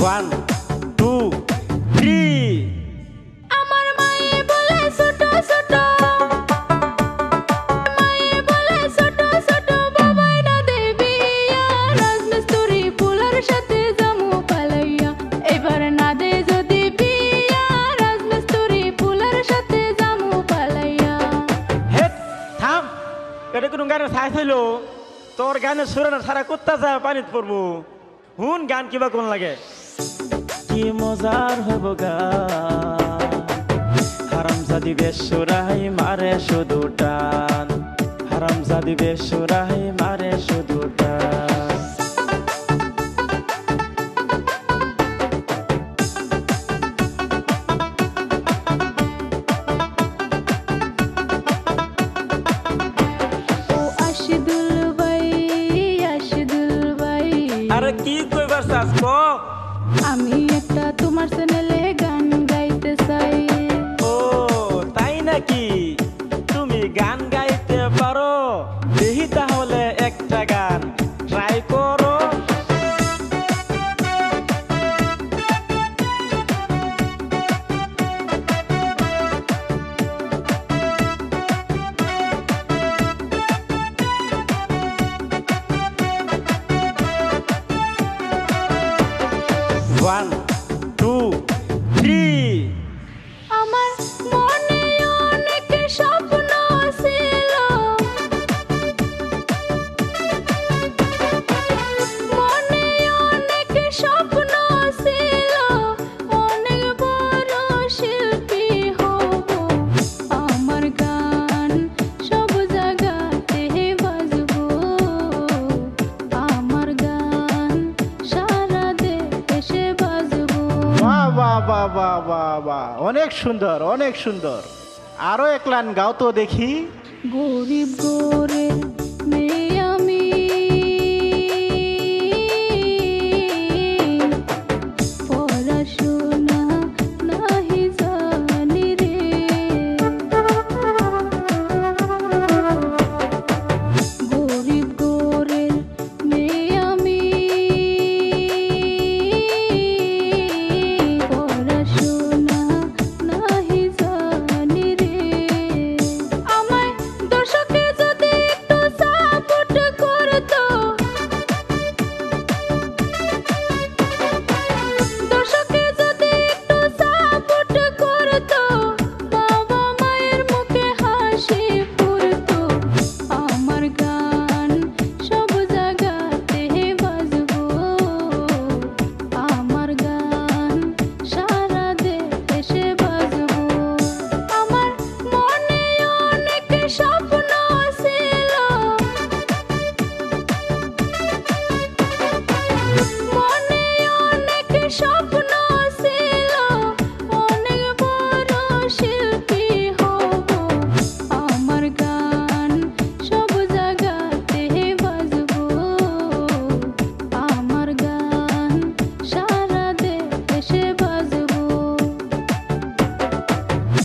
One two three. আমার মায়ে বলে ছোট ছোট, মায়ে বলে ছোট ছোট বাবাই না দেবী রাজমিস্ত্রি ফুলার সাথে জামু পালাইয়া। এবার না দে যদি বিয়া রাজমিস্ত্রি ফুলার সাথে জামু পালাইয়া। হেট থাম, এটা কোনো গানের সাইজ হইলো? তোর গানের সুরে না সারা কুত্তা যায় পানিত পড়বো। হুন গান কিবা কোন লাগে? কি মজার হইব গান, হারামজাদি বেসুরাই মারে শুধু টান, হারামজাদি বেসুরাই মারে শুধু টান। ও আশিদুল ভাই, আশিদুল ভাই, আরে কি কইবার চাস ক? আমি একটা তোমার চ্যানেলে গান গাইতে চাই। ও তাই নাকি? তুমি গান গাইতে পারো? দেখি তাহলে একটা গান ট্রাই করো। One two three. আমার মনে অনেক স্বপ্ন ছিল, মনে অনেক স্বপ্ন ছিল, অনেক বড় শিল্পী হব। আমার গান সব জায়গাতে বাজবো, আমার গান সারা দেশে বাজবো। বাহ বাহ বাহ বাহ বাহ বাহ, অনেক সুন্দর অনেক সুন্দর। আরো এক লাইন গাও তো দেখি। গরিব গোরের